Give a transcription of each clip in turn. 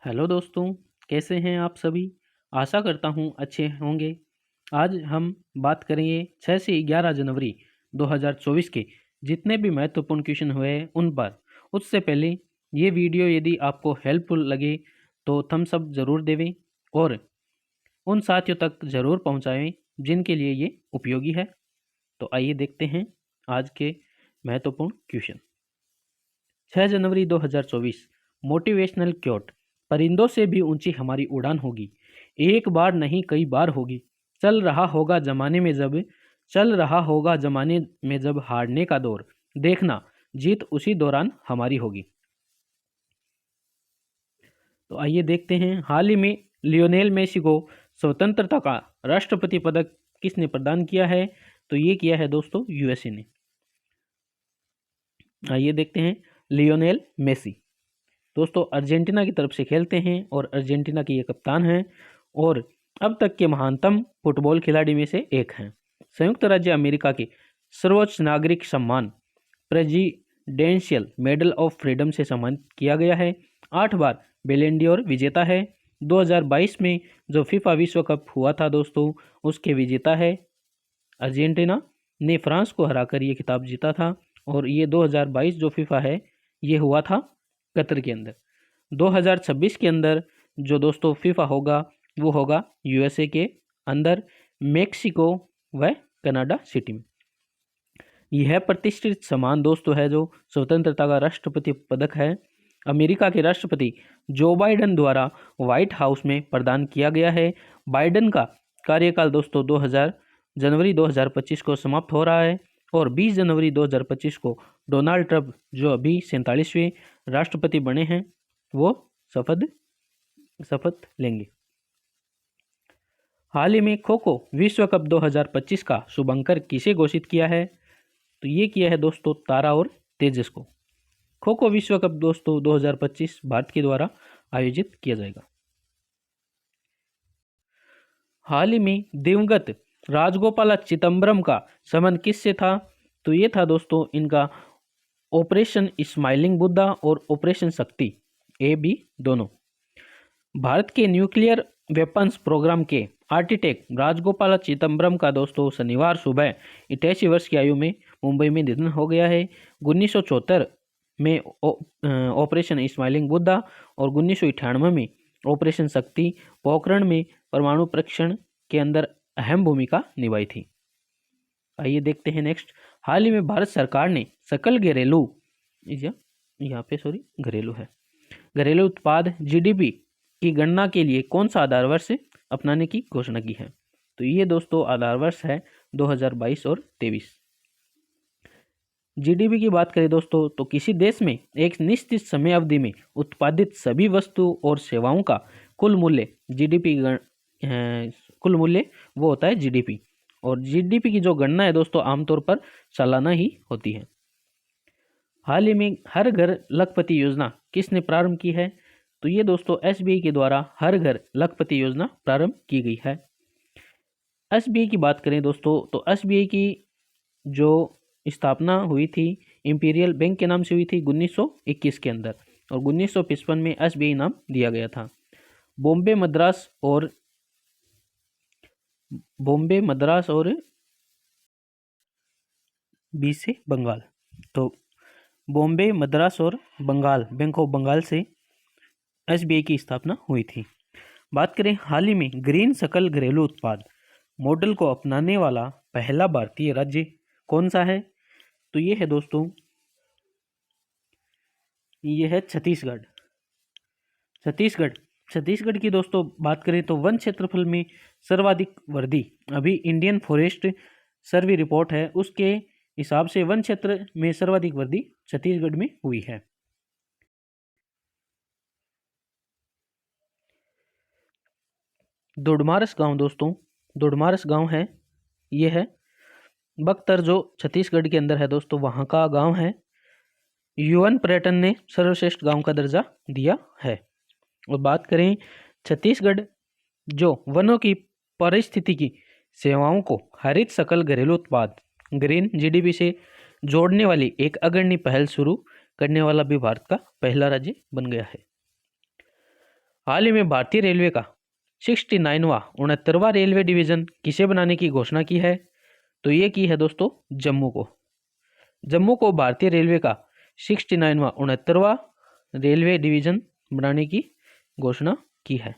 Hello दोस्तों, कैसे हैं आप सभी। आशा करता हूं अच्छे होंगे। आज हम बात करेंगे 6 से 11 जनवरी 2024 के जितने भी महत्वपूर्ण क्वेश्चन हुए उन पर। उससे पहले ये वीडियो यदि आपको हेल्पफुल लगे तो थम्स अप ज़रूर देवें और उन साथियों तक ज़रूर पहुंचाएं जिनके लिए ये उपयोगी है। तो आइए देखते हैं आज के महत्वपूर्ण क्वेश्चन। 6 जनवरी 2024 मोटिवेशनल क्योट। परिंदों से भी ऊंची हमारी उड़ान होगी, एक बार नहीं कई बार होगी। चल रहा होगा जमाने में जब चल रहा होगा जमाने में जब हारने का दौर, देखना जीत उसी दौरान हमारी होगी। तो आइए देखते हैं हाल ही में लियोनेल मेसी को स्वतंत्रता का राष्ट्रपति पदक किसने प्रदान किया है। तो ये किया है दोस्तों यूएसए ने। आइए देखते हैं लियोनेल मेसी दोस्तों अर्जेंटीना की तरफ से खेलते हैं और अर्जेंटीना के ये कप्तान हैं और अब तक के महानतम फुटबॉल खिलाड़ी में से एक हैं। संयुक्त राज्य अमेरिका के सर्वोच्च नागरिक सम्मान प्रेसिडेंशियल मेडल ऑफ फ्रीडम से सम्मानित किया गया है। 8 बार बेलेंडियोर विजेता है। 2022 में जो फीफा विश्व कप हुआ था दोस्तों उसके विजेता है। अर्जेंटीना ने फ्रांस को हराकर ये खिताब जीता था और ये 2022 जो फीफा है ये हुआ था कतर के अंदर। 2026 के अंदर जो दोस्तों फीफा होगा वो होगा यूएसए के अंदर मेक्सिको व कनाडा सिटी में। यह प्रतिष्ठित सम्मान दोस्तों है जो स्वतंत्रता का राष्ट्रपति पदक है। अमेरिका के राष्ट्रपति जो बाइडन द्वारा व्हाइट हाउस में प्रदान किया गया है। बाइडन का कार्यकाल दोस्तों 2000 जनवरी 2025 को समाप्त हो रहा है और 20 जनवरी 2025 को डोनाल्ड ट्रंप जो अभी 47वें राष्ट्रपति बने हैं वो शपथ लेंगे। हाल ही में खो खो विश्व कप 2025 का शुभंकर किसे घोषित किया है। तो ये किया है दोस्तों तारा और तेजस को। खो खो विश्व कप दोस्तों 2025 भारत के द्वारा आयोजित किया जाएगा। हाल ही में दिवंगत राजगोपाल चिदम्बरम का संबंध किससे था। तो ये था दोस्तों इनका ऑपरेशन स्माइलिंग बुद्धा और ऑपरेशन शक्ति ए बी दोनों। भारत के न्यूक्लियर वेपन्स प्रोग्राम के आर्किटेक्ट राजगोपाल चिदम्बरम का दोस्तों शनिवार सुबह 88 वर्ष की आयु में मुंबई में निधन हो गया है। 1974 में ऑपरेशन स्माइलिंग बुद्धा और 1998 में ऑपरेशन शक्ति पोखरण में परमाणु परीक्षण के अंदर अहम भूमिका निभाई थी। आइए देखते हैं नेक्स्ट। हाल ही में भारत सरकार ने सकल घरेलू घरेलू उत्पाद जीडीपी की गणना के लिए कौन सा आधार वर्ष अपनाने की घोषणा की है। तो ये दोस्तों आधार वर्ष है 2022 और 23। जीडीपी की बात करें दोस्तों तो किसी देश में एक निश्चित समय अवधि में उत्पादित सभी वस्तु और सेवाओं का कुल मूल्य जीडीपी कुल मूल्य वो होता है जीडीपी। और जीडीपी की जो गणना है दोस्तों आमतौर पर सालाना ही होती है। हाल ही में हर घर लखपति योजना किसने प्रारंभ की है। तो ये दोस्तों एसबीआई के द्वारा हर घर लखपति योजना प्रारंभ की गई है। एसबीआई की बात करें दोस्तों तो एसबीआई की जो स्थापना हुई थी इंपीरियल बैंक के नाम से हुई थी 1921 के अंदर और 1955 में एसबीआई नाम दिया गया था। बॉम्बे मद्रास और बी से बंगाल। तो बॉम्बे मद्रास और बंगाल बैंक ऑफ बंगाल से एसबीआई की स्थापना हुई थी। बात करें हाल ही में ग्रीन सकल घरेलू उत्पाद मॉडल को अपनाने वाला पहला भारतीय राज्य कौन सा है। तो ये है दोस्तों ये है छत्तीसगढ़ की दोस्तों बात करें तो वन क्षेत्रफल में सर्वाधिक वृद्धि अभी इंडियन फॉरेस्ट सर्वे रिपोर्ट है उसके हिसाब से वन क्षेत्र में सर्वाधिक वृद्धि छत्तीसगढ़ में हुई है। दोडमारस गांव दोस्तों दोडमारस गांव है ये है बख्तर जो छत्तीसगढ़ के अंदर है दोस्तों वहाँ का गांव है। यूएन पर्यटन ने सर्वश्रेष्ठ गांव का दर्जा दिया है। और बात करें छत्तीसगढ़ जो वनों की पारिस्थितिकी सेवाओं को हरित सकल घरेलू उत्पाद ग्रीन जीडीपी से जोड़ने वाली एक अग्रणी पहल शुरू करने वाला भी भारत का पहला राज्य बन गया है। हाल ही में भारतीय रेलवे का 69वां रेलवे डिवीजन किसे बनाने की घोषणा की है? तो ये की है दोस्तों जम्मू को भारतीय रेलवे का 69वां रेलवे डिवीजन बनाने की घोषणा की है।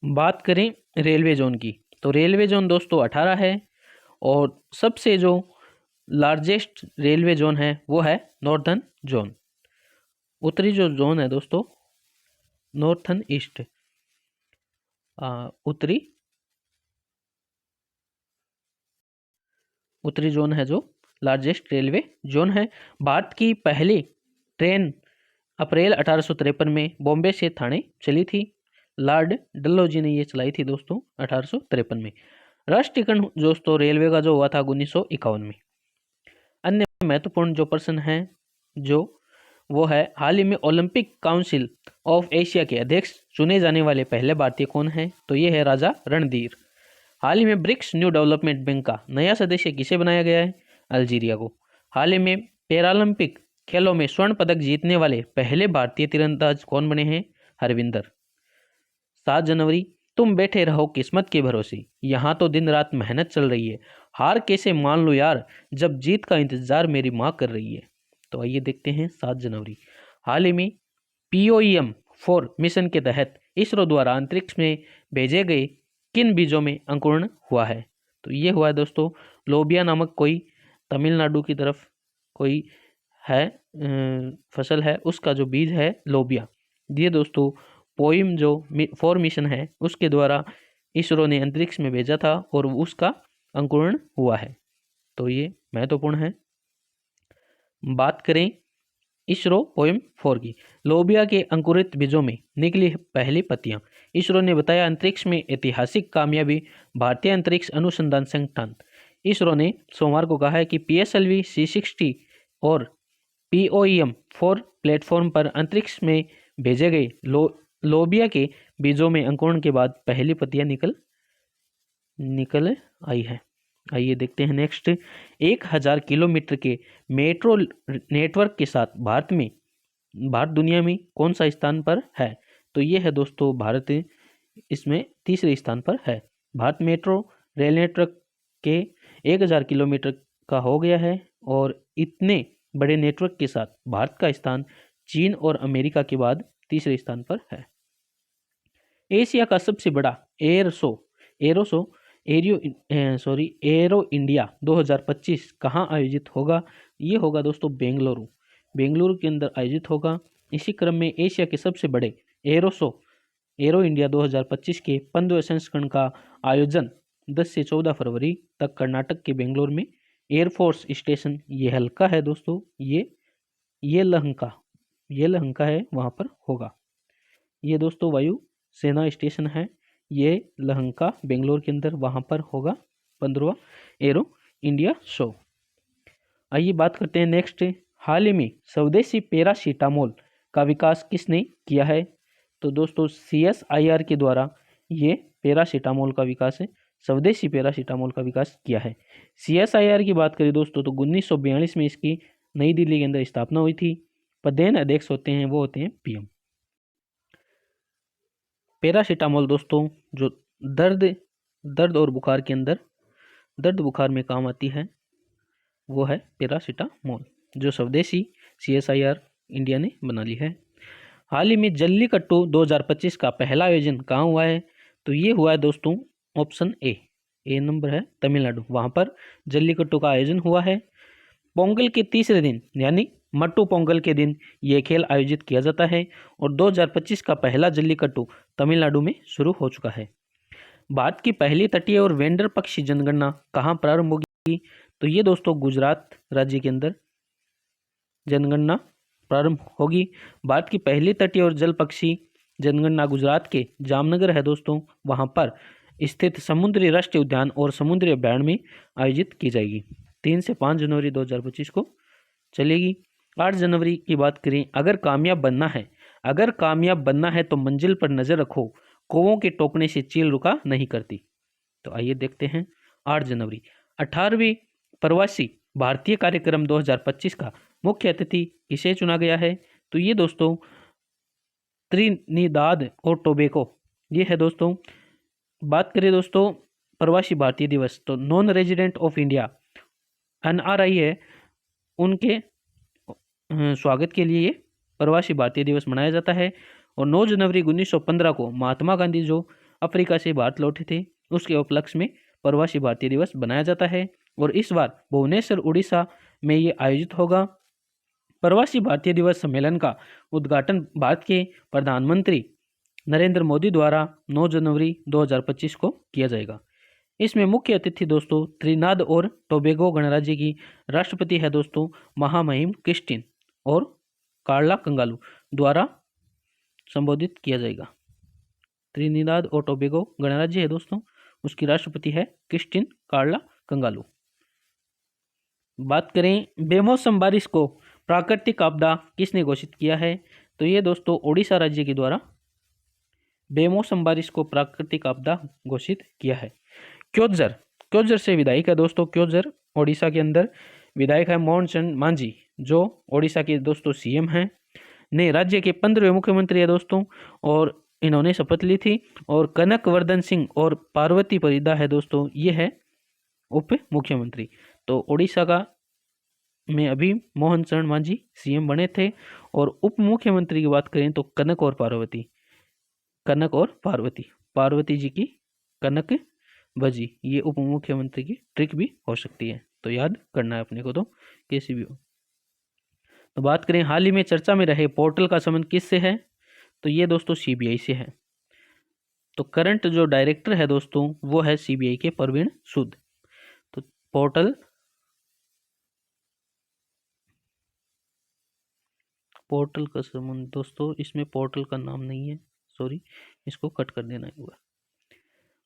बात करें रेलवे जोन की, तो रेलवे जोन दोस्तों 18 है और सबसे जो लार्जेस्ट रेलवे जोन है वो है नॉर्दर्न जोन। उत्तरी जो जोन है दोस्तों नॉर्थन ईस्ट उत्तरी जोन है जो लार्जेस्ट रेलवे जोन है। भारत की पहली ट्रेन अप्रैल 1853 में बॉम्बे से ठाणे चली थी। लॉर्ड डलहौजी ने ये चलाई थी दोस्तों 1853 में। राष्ट्रीयकरण दोस्तों रेलवे का जो हुआ था 1951 में। अन्य महत्वपूर्ण जो प्रश्न है जो वो है हाल ही में ओलंपिक काउंसिल ऑफ एशिया के अध्यक्ष चुने जाने वाले पहले भारतीय कौन है? तो ये है राजा रणधीर। हाल ही में ब्रिक्स न्यू डेवलपमेंट बैंक का नया सदस्य किसे बनाया गया है? अल्जीरिया को। हाल ही में पैरालंपिक खेलों में स्वर्ण पदक जीतने वाले पहले भारतीय तीरंदाज कौन बने हैं? हरविंदर। 7 जनवरी तुम बैठे रहो किस्मत के भरोसे, यहाँ तो दिन रात मेहनत चल रही है, हार कैसे मान लो यार जब जीत का इंतजार मेरी माँ कर रही है। तो आइए देखते हैं 7 जनवरी। हाल ही में POEM-4 मिशन के तहत इसरो द्वारा अंतरिक्ष में भेजे गए किन बीजों में अंकुरण हुआ है? तो ये हुआ है दोस्तों लोबिया नामक कोई तमिलनाडु की तरफ कोई है फसल है, उसका जो बीज है लोबिया। ये दोस्तों पोइम जो 4 मिशन है उसके द्वारा इसरो ने अंतरिक्ष में भेजा था और उसका अंकुरण हुआ है। तो ये महत्वपूर्ण है। बात करें इसरो पोइम 4 की, लोबिया के अंकुरित बीजों में निकली पहली पत्तियां। इसरो ने बताया अंतरिक्ष में ऐतिहासिक कामयाबी। भारतीय अंतरिक्ष अनुसंधान संगठन इसरो ने सोमवार को कहा है कि PSLV C60 और POEM-4 प्लेटफॉर्म पर अंतरिक्ष में भेजे गए लोबिया के बीजों में अंकुरण के बाद पहली पत्तियां निकल आई है। आइए देखते हैं नेक्स्ट। 1000 किलोमीटर के मेट्रो नेटवर्क के साथ भारत दुनिया में कौन सा स्थान पर है? तो ये है दोस्तों भारत इसमें तीसरे स्थान पर है। भारत मेट्रो रेल नेटवर्क के 1000 किलोमीटर का हो गया है और इतने बड़े नेटवर्क के साथ भारत का स्थान चीन और अमेरिका के बाद तीसरे स्थान पर है। एशिया का सबसे बड़ा एरो इंडिया 2025 कहाँ आयोजित होगा? ये होगा दोस्तों बेंगलुरु के अंदर आयोजित होगा। इसी क्रम में एशिया के सबसे बड़े एरो इंडिया 2025 के 15वें संस्करण का आयोजन 10 से 14 फरवरी तक कर्नाटक के बेंगलुरु में एयरफोर्स स्टेशन ये हल्का है दोस्तों ये लहंका है वहाँ पर होगा। ये दोस्तों वायु सेना स्टेशन है ये लहंका बेंगलोर के अंदर वहाँ पर होगा 15वां एरो इंडिया शो। आइए बात करते हैं नेक्स्ट। हाल ही में स्वदेशी पैरासीटामोल का विकास किसने किया है? तो दोस्तों CSIR के द्वारा ये पैरासीटामोल का विकास है स्वदेशी पैरासीटामोल का विकास किया है। CSIR की बात करें दोस्तों तो 1942 में इसकी नई दिल्ली के अंदर स्थापना हुई थी। प्रधान अध्यक्ष होते हैं वो होते हैं PM। पैरासीटामोल दोस्तों जो दर्द और बुखार के अंदर दर्द बुखार में काम आती है वो है पैरासीटामोल जो स्वदेशी CSIR इंडिया ने बना ली है। हाल ही में जल्लीकट्टू 2025 का पहला आयोजन कहाँ हुआ है? तो ये हुआ है दोस्तों ऑप्शन ए नंबर है तमिलनाडु, वहाँ पर जल्लीकट्टू का आयोजन हुआ है। पोंगल के तीसरे दिन यानी मट्टू पोंगल के दिन ये खेल आयोजित किया जाता है और 2025 का पहला जल्लीकट्टू तमिलनाडु में शुरू हो चुका है। भारत की पहली तटीय और वेंडर पक्षी जनगणना कहाँ प्रारंभ होगी? तो ये दोस्तों गुजरात राज्य के अंदर जनगणना प्रारंभ होगी। भारत की पहली तटीय और जल पक्षी जनगणना गुजरात के जामनगर है दोस्तों, वहाँ पर स्थित समुद्री राष्ट्रीय उद्यान और समुद्री अभ्यारण्य में आयोजित की जाएगी। 3 से 5 जनवरी 2025 को चलेगी। 8 जनवरी की बात करें, अगर कामयाब बनना है तो मंजिल पर नजर रखो, कौवों के टोकने से चील रुका नहीं करती। तो आइए देखते हैं 8 जनवरी 18वीं प्रवासी भारतीय कार्यक्रम 2025 का मुख्य अतिथि किसे चुना गया है? तो ये दोस्तों त्रिनिदाद और टोबैगो, ये है दोस्तों। बात करें दोस्तों प्रवासी भारतीय दिवस, तो non resident of India NRI है, उनके स्वागत के लिए ये प्रवासी भारतीय दिवस मनाया जाता है। और 9 जनवरी 1915 को महात्मा गांधी जो अफ्रीका से भारत लौटे थे, उसके उपलक्ष्य में प्रवासी भारतीय दिवस बनाया जाता है। और इस बार भुवनेश्वर उड़ीसा में ये आयोजित होगा। प्रवासी भारतीय दिवस सम्मेलन का उद्घाटन भारत के प्रधानमंत्री नरेंद्र मोदी द्वारा 9 जनवरी 2025 को किया जाएगा। इसमें मुख्य अतिथि दोस्तों त्रिनाद और टोबैगो गणराज्य की राष्ट्रपति है दोस्तों महामहिम क्रिस्टिन और कार्ला कंगालू द्वारा संबोधित किया जाएगा। त्रिनिदाद और टोबैगो गणराज्य है दोस्तों, उसकी राष्ट्रपति है क्रिस्टिन कार्ला कंगालू। बात करें बेमौसम बारिश को प्राकृतिक आपदा किसने घोषित किया है, तो ये दोस्तों ओडिशा राज्य के द्वारा बेमौसम बारिश को प्राकृतिक आपदा घोषित किया है। क्योंझर से विधायक है दोस्तों, क्योंझर ओडिशा के अंदर विधायक है मोहन चंद मांझी, जो ओडिशा के दोस्तों CM हैं, ने राज्य के 15वें मुख्यमंत्री है दोस्तों, और इन्होंने शपथ ली थी। और कनक वर्धन सिंह और पार्वती परिदा है दोस्तों, ये है उप मुख्यमंत्री। तो ओडिशा का में अभी मोहन चरण मांझी CM बने थे। और उप मुख्यमंत्री की बात करें तो कनक और पार्वती जी की कनक भजी, ये उप मुख्यमंत्री की ट्रिक भी हो सकती है, तो याद करना है अपने को, तो कैसी भी हो। तो बात करें हाल ही में चर्चा में रहे पोर्टल का संबंध किससे है, तो ये दोस्तों CBI से है। तो करंट जो डायरेक्टर है दोस्तों वो है CBI के प्रवीण सूद। तो पोर्टल का संबंध दोस्तों, इसमें पोर्टल का नाम नहीं है, सॉरी, इसको कट कर देना होगा।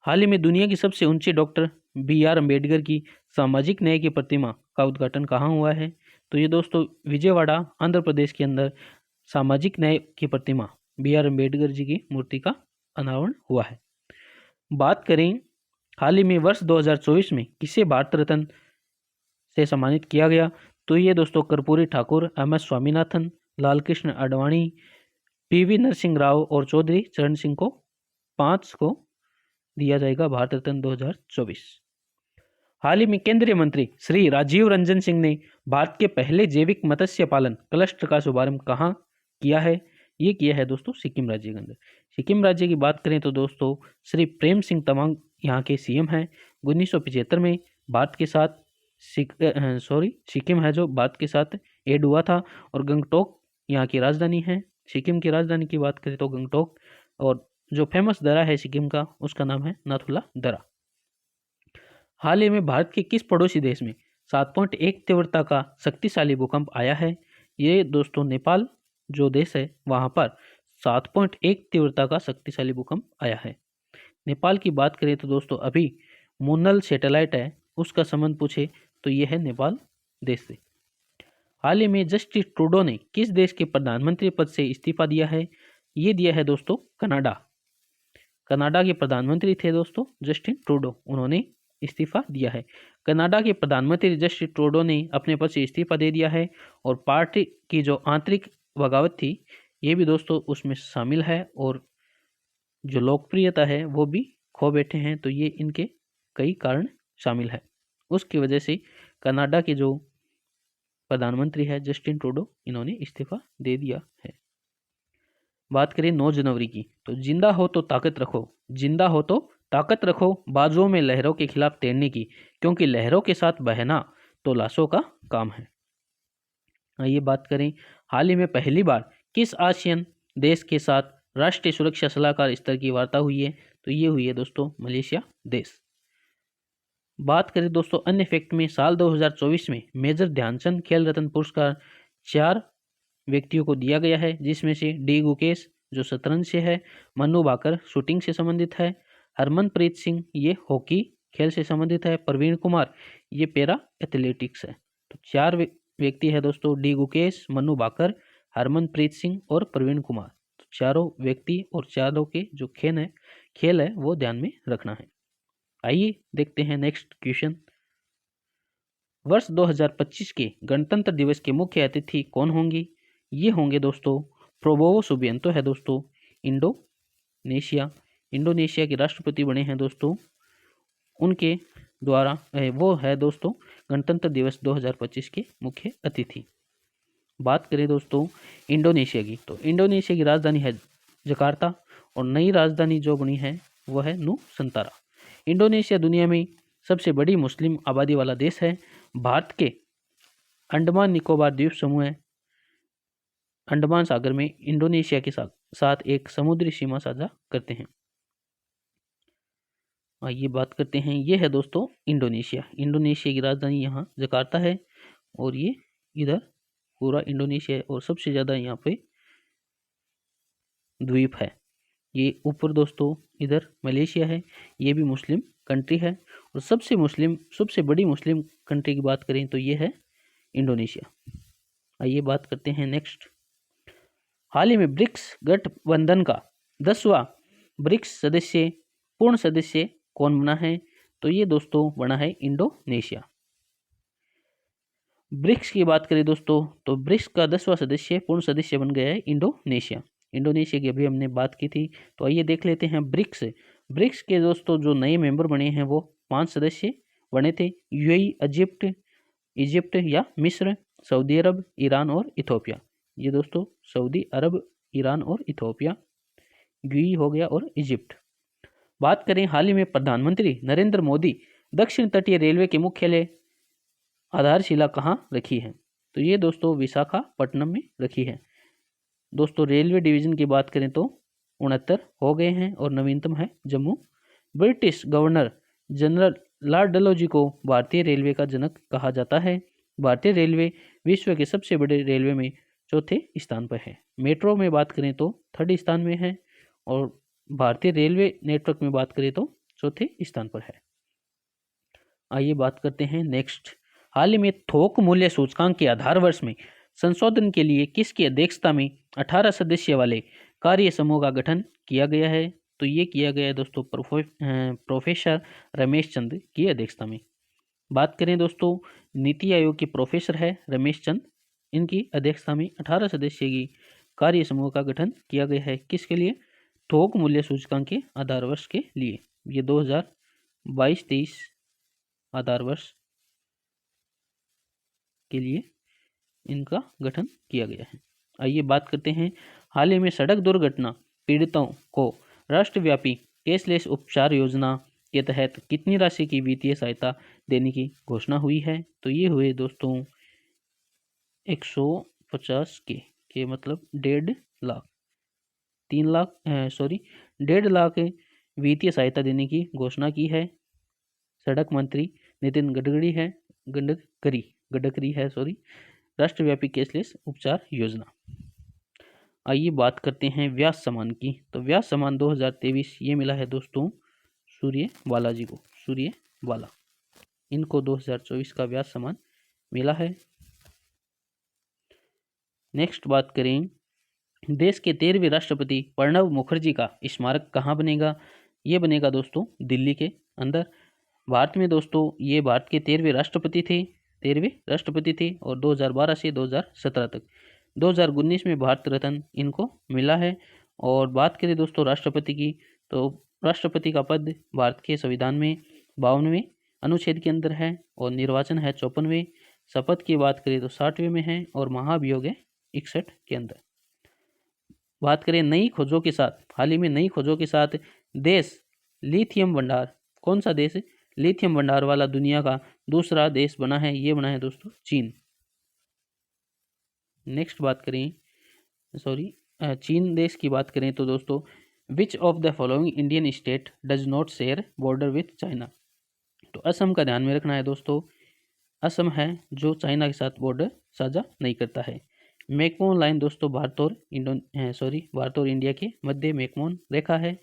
हाल ही में दुनिया की सबसे ऊंची डॉक्टर BR अम्बेडकर की सामाजिक न्याय की प्रतिमा का उद्घाटन कहाँ हुआ है, तो ये दोस्तों विजयवाड़ा आंध्र प्रदेश के अंदर सामाजिक न्याय की प्रतिमा BR अम्बेडकर जी की मूर्ति का अनावरण हुआ है। बात करें हाल ही में वर्ष 2024 में किसे भारत रत्न से सम्मानित किया गया, तो ये दोस्तों कर्पूरी ठाकुर, MS स्वामीनाथन, लालकृष्ण आडवाणी, PV नरसिंह राव और चौधरी चरण सिंह को 5 को दिया जाएगा भारत रत्न 2024। हाल ही में केंद्रीय मंत्री श्री राजीव रंजन सिंह ने भारत के पहले जैविक मत्स्य पालन क्लस्टर का शुभारंभ कहाँ किया है, ये किया है दोस्तों सिक्किम राज्य के अंदर। सिक्किम राज्य की बात करें तो दोस्तों श्री प्रेम सिंह तमांग यहाँ के CM हैं। 1975 में भारत के साथ सिक्किम है जो भारत के साथ ऐड हुआ था, और गंगटोक यहाँ की राजधानी है। सिक्किम की राजधानी की बात करें तो गंगटोक, और जो फेमस दरा है सिक्किम का उसका नाम है नाथुला दरा। हाल ही में भारत के किस पड़ोसी देश में 7.1 तीव्रता का शक्तिशाली भूकंप आया है, ये दोस्तों नेपाल जो देश है वहाँ पर 7.1 तीव्रता का शक्तिशाली भूकंप आया है। नेपाल की बात करें तो दोस्तों अभी मुन्नल सैटेलाइट है उसका संबंध पूछे तो ये है नेपाल देश से। हाल ही में जस्टिन ट्रूडो ने किस देश के प्रधानमंत्री पद से इस्तीफा दिया है, ये दिया है दोस्तों कनाडा के प्रधानमंत्री थे दोस्तों जस्टिन ट्रूडो, उन्होंने इस्तीफा दिया है। कनाडा के प्रधानमंत्री जस्टिन ट्रूडो ने अपने पद से इस्तीफा दे दिया है, और पार्टी की जो आंतरिक बगावत थी ये भी दोस्तों उसमें शामिल है, और जो लोकप्रियता है वो भी खो बैठे हैं। तो ये इनके कई कारण शामिल है, उसकी वजह से कनाडा के जो प्रधानमंत्री है जस्टिन ट्रूडो, इन्होंने इस्तीफा दे दिया है। बात करें 9 जनवरी की, तो जिंदा हो तो ताकत रखो बाजुओं में लहरों के खिलाफ तैरने की, क्योंकि लहरों के साथ बहना तो लाशों का काम है। आइए बात करें हाल ही में पहली बार किस आसियान देश के साथ राष्ट्रीय सुरक्षा सलाहकार स्तर की वार्ता हुई है, तो ये हुई है दोस्तों मलेशिया देश। बात करें दोस्तों अन्य फैक्ट में, साल 2024 में मेजर ध्यानचंद खेल रत्न पुरस्कार 4 व्यक्तियों को दिया गया है, जिसमें से डी गुकेश जो शतरंज से है, मनु भाकर शूटिंग से संबंधित है, हरमनप्रीत सिंह ये हॉकी खेल से संबंधित है, प्रवीण कुमार ये पैरा एथलेटिक्स है। तो 4 व्यक्ति है दोस्तों, डी गुकेश, मनु भाकर, हरमनप्रीत सिंह और प्रवीण कुमार। तो चारों व्यक्ति और चारों के जो खेल है वो ध्यान में रखना है। आइए देखते हैं नेक्स्ट क्वेश्चन। वर्ष 2025 के गणतंत्र दिवस के मुख्य अतिथि कौन होंगे, ये होंगे दोस्तों प्रोबोवो सुबिएंतो है दोस्तों, इंडोनेशिया। इंडोनेशिया के राष्ट्रपति बने हैं दोस्तों, उनके द्वारा वो है दोस्तों गणतंत्र दिवस 2025 के मुख्य अतिथि। बात करें दोस्तों इंडोनेशिया की, तो इंडोनेशिया की राजधानी है जकार्ता और नई राजधानी जो बनी है वह है नुसंतारा। इंडोनेशिया दुनिया में सबसे बड़ी मुस्लिम आबादी वाला देश है। भारत के अंडमान निकोबार द्वीप समूह अंडमान सागर में इंडोनेशिया के साथ एक समुद्री सीमा साझा करते हैं। आइए बात करते हैं, ये है दोस्तों इंडोनेशिया। इंडोनेशिया की राजधानी यहाँ जकार्ता है और ये इधर पूरा इंडोनेशिया है और सबसे ज़्यादा यहाँ पे द्वीप है। ये ऊपर दोस्तों इधर मलेशिया है, ये भी मुस्लिम कंट्री है। और सबसे बड़ी मुस्लिम कंट्री की बात करें तो ये है इंडोनेशिया। आइए बात करते हैं नेक्स्ट। हाल ही में ब्रिक्स गठबंधन का 10वां ब्रिक्स पूर्ण सदस्य कौन बना है? तो ये दोस्तों बना है इंडोनेशिया। ब्रिक्स की बात करें दोस्तों तो ब्रिक्स का 10वां पूर्ण सदस्य बन गया है इंडोनेशिया। इंडोनेशिया की अभी हमने बात की थी, तो आइए देख लेते हैं ब्रिक्स के दोस्तों जो नए मेंबर बने हैं वो 5 सदस्य बने थे। यूएई, इजिप्ट या मिस्र, सऊदी अरब, ईरान और इथोपिया। ये दोस्तों सऊदी अरब, ईरान और इथोपिया, यूएई हो गया और इजिप्ट। बात करें हाल ही में प्रधानमंत्री नरेंद्र मोदी दक्षिण तटीय रेलवे के मुख्यालय आधारशिला कहाँ रखी है? तो ये दोस्तों विशाखापट्टनम में रखी है। दोस्तों रेलवे डिवीजन की बात करें तो 69 हो गए हैं और नवीनतम है Jammu. British governor general Lord Dalhousie को भारतीय रेलवे का जनक कहा जाता है। भारतीय रेलवे विश्व के सबसे बड़े रेलवे में चौथे स्थान पर है। मेट्रो में बात करें तो 3rd स्थान में है और भारतीय रेलवे नेटवर्क में बात करें तो चौथे स्थान पर है। आइए बात करते हैं नेक्स्ट। हाल ही में थोक मूल्य सूचकांक के आधार वर्ष में संशोधन के लिए किसकी अध्यक्षता में 18 सदस्य वाले कार्य समूह का गठन किया गया है? तो ये किया गया है दोस्तों प्रोफेसर रमेश चंद की अध्यक्षता में। बात करें दोस्तों नीति आयोग के प्रोफेसर है रमेश चंद, इनकी अध्यक्षता में 18 सदस्य की कार्य समूह का गठन किया गया है। किसके लिए? थोक मूल्य सूचकांक के आधार वर्ष के लिए। ये 2022-23 आधार वर्ष के लिए इनका गठन किया गया है। आइए बात करते हैं हाल ही में सड़क दुर्घटना पीड़ितों को राष्ट्रव्यापी कैशलेस उपचार योजना के तहत कितनी राशि की वित्तीय सहायता देने की घोषणा हुई है? तो ये हुए दोस्तों 150 के मतलब 1.5 लाख 1.5 लाख वित्तीय सहायता देने की घोषणा की है। सड़क मंत्री नितिन गडकरी है राष्ट्रव्यापी कैशलेस उपचार योजना। आइए बात करते हैं व्यास सम्मान की। तो व्यास सम्मान 2023 ये मिला है दोस्तों सूर्यवाला जी को, सूर्यवाला, इनको 2024 का व्यास सम्मान मिला है। नेक्स्ट बात करें, देश के 13वें राष्ट्रपति प्रणब मुखर्जी का स्मारक कहाँ बनेगा? ये बनेगा दोस्तों दिल्ली के अंदर। भारत में दोस्तों ये भारत के 13वें राष्ट्रपति थे और 2012 से 2017 तक 2019 में भारत रत्न इनको मिला है। और बात करें दोस्तों राष्ट्रपति की, तो राष्ट्रपति का पद भारत के संविधान में 52वें अनुच्छेद के अंदर है और निर्वाचन है 54वें। शपथ की बात करें तो 60वें में है और महाभियोग है 61 के अंदर। बात करें नई खोजों के साथ, हाल ही में नई खोजों के साथ देश लिथियम भंडार, कौन सा देश लिथियम भंडार वाला दुनिया का दूसरा देश बना है? ये बना है दोस्तों चीन। नेक्स्ट बात करें चीन देश की बात करें तो दोस्तों which of the following Indian state does not share border with China? तो असम का ध्यान में रखना है दोस्तों, असम है जो चाइना के साथ बॉर्डर साझा नहीं करता है। मैकमोहन लाइन दोस्तों भारत और इंडिया के मध्य मैकमोहन रेखा है।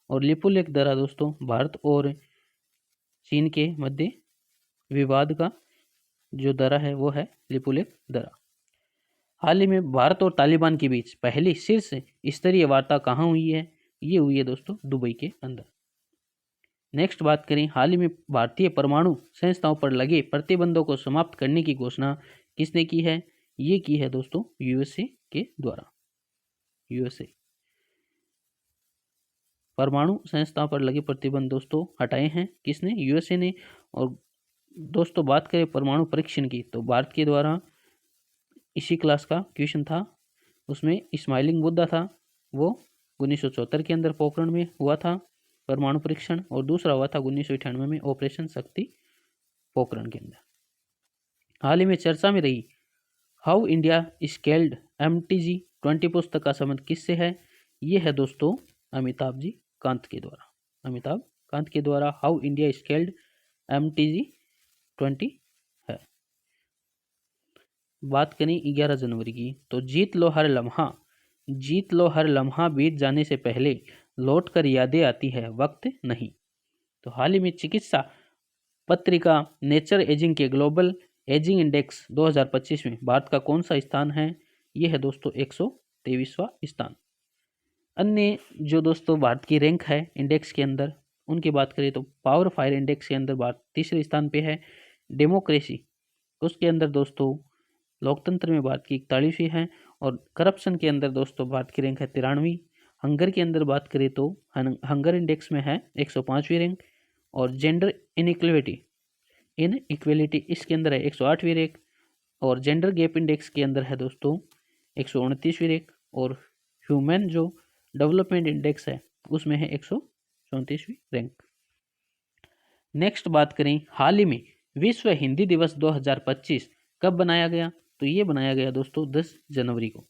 और लिपुलेख दर्रा दोस्तों भारत और चीन के मध्य विवाद का जो दर्रा है वो है लिपुलेख दर्रा। हाल ही में भारत और तालिबान के बीच पहली शीर्ष स्तरीय वार्ता कहाँ हुई है? ये हुई है दोस्तों दुबई के अंदर। नेक्स्ट बात करें, हाल ही में भारतीय परमाणु संस्थाओं पर लगे प्रतिबंधों को समाप्त करने की घोषणा किसने की है? ये की है दोस्तों यूएसए के द्वारा। यूएसए परमाणु संस्था पर लगे प्रतिबंध दोस्तों हटाए हैं किसने? यूएसए ने। और दोस्तों बात करें परमाणु परीक्षण की तो भारत के द्वारा इसी क्लास का क्वेश्चन था, उसमें स्माइलिंग बुद्धा था, वो 1974 के अंदर पोखरण में हुआ था परमाणु परीक्षण, और दूसरा हुआ था 1998 में ऑपरेशन शक्ति पोखरण के अंदर। हाल ही में चर्चा में रही हाउ इंडिया स्केल्ड MTG-20 पुस्तक का संबंध किससे है? ये है दोस्तों अमिताभ जी कांत के द्वारा। अमिताभ कांत के द्वारा हाउ इंडिया स्केल्ड MTG-20 है। बात करें 11 जनवरी की तो जीत लो हर लम्हा बीत जाने से पहले लौट कर यादें आती है वक्त नहीं। तो हाल ही में चिकित्सा पत्रिका नेचर एजिंग के ग्लोबल एजिंग इंडेक्स 2025 में भारत का कौन सा स्थान है? यह है दोस्तों 123वां स्थान। अन्य जो दोस्तों भारत की रैंक है इंडेक्स के अंदर उनकी बात करें तो पावर फायर इंडेक्स के अंदर भारत तीसरे स्थान पे है। डेमोक्रेसी उसके अंदर दोस्तों लोकतंत्र में भारत की 41वीं है। और करप्शन के अंदर दोस्तों भारत की रैंक है 93वीं। हंगर के अंदर बात करें तो हंगर इंडेक्स में है 105वीं रैंक। और जेंडर इनइक्वेलिटी इसके अंदर है 108वीं रैंक। और जेंडर गैप इंडेक्स के अंदर है दोस्तों 129वीं रैंक। और ह्यूमन जो डेवलपमेंट इंडेक्स है उसमें है 134वीं रैंक। नेक्स्ट बात करें हाल ही में विश्व हिंदी दिवस 2025 कब बनाया गया? तो ये बनाया गया दोस्तों 10 जनवरी को।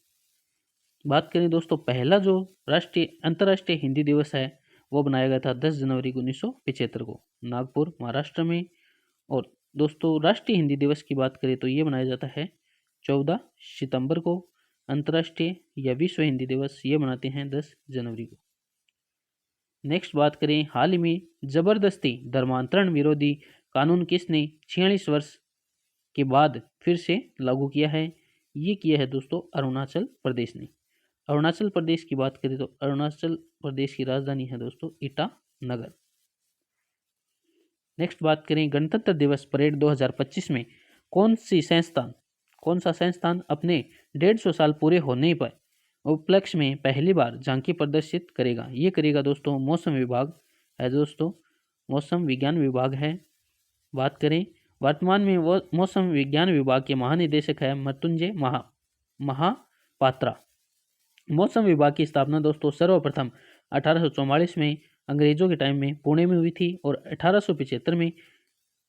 बात करें दोस्तों पहला जो अंतर्राष्ट्रीय हिंदी दिवस है वो बनाया गया था 10 जनवरी 1975 को नागपुर महाराष्ट्र में। और दोस्तों राष्ट्रीय हिंदी दिवस की बात करें तो ये मनाया जाता है 14 सितंबर को। अंतर्राष्ट्रीय या विश्व हिंदी दिवस ये मनाते हैं 10 जनवरी को। नेक्स्ट बात करें हाल ही में जबरदस्ती धर्मांतरण विरोधी कानून किसने 46 वर्ष के बाद फिर से लागू किया है? ये किया है दोस्तों अरुणाचल प्रदेश ने। अरुणाचल प्रदेश की बात करें तो अरुणाचल प्रदेश की राजधानी है दोस्तों ईटानगर। नेक्स्ट बात करें गणतंत्र दिवस परेड 2025 में कौन सा संस्थान अपने 150 साल पूरे होने पर उपलक्ष्य में पहली बार झांकी प्रदर्शित करेगा? ये करेगा दोस्तों मौसम विभाग है दोस्तों, मौसम विज्ञान विभाग है। बात करें वर्तमान में वो मौसम विज्ञान विभाग के महानिदेशक है मृत्युंजय महापात्रा। मौसम विभाग की स्थापना दोस्तों सर्वप्रथम 1844 में अंग्रेजों के टाइम में पुणे में हुई थी। और 1875 में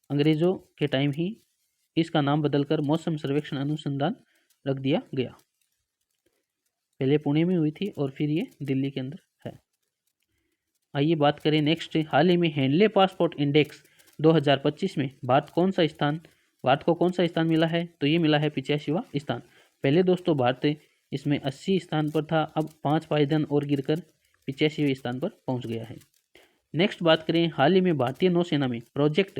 अंग्रेजों के टाइम ही इसका नाम बदलकर मौसम सर्वेक्षण अनुसंधान रख दिया गया। पहले पुणे में हुई थी और फिर ये दिल्ली के अंदर है। आइए बात करें नेक्स्ट हाल ही में हेनले पासपोर्ट इंडेक्स 2025 में भारत को कौन सा स्थान मिला है? तो ये मिला है 85वां स्थान। पहले दोस्तों भारत इसमें 80 स्थान पर था, अब 5 पायदान और गिरकर 85वें स्थान पर पहुंच गया है। नेक्स्ट बात करें हाल ही में भारतीय नौसेना में प्रोजेक्ट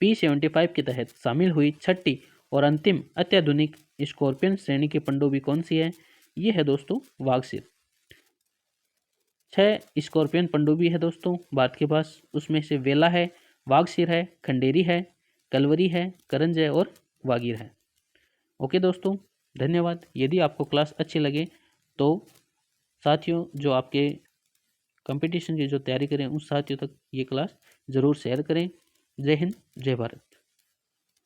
P-75 के तहत शामिल हुई छठी और अंतिम अत्याधुनिक स्कॉर्पियन श्रेणी की पनडुब्बी कौन सी है? ये है दोस्तों वागसिर। 6 स्कॉर्पियन पनडुब्बी है दोस्तों भारत के पास, उसमें से वेला है, वागसिर है, खंडेरी है, कलवरी है, करंजय और वागीर है। ओके दोस्तों धन्यवाद। यदि आपको क्लास अच्छी लगे तो साथियों जो आपके कंपटीशन की जो तैयारी करें उन साथियों तक ये क्लास ज़रूर शेयर करें। जय हिंद जय भारत।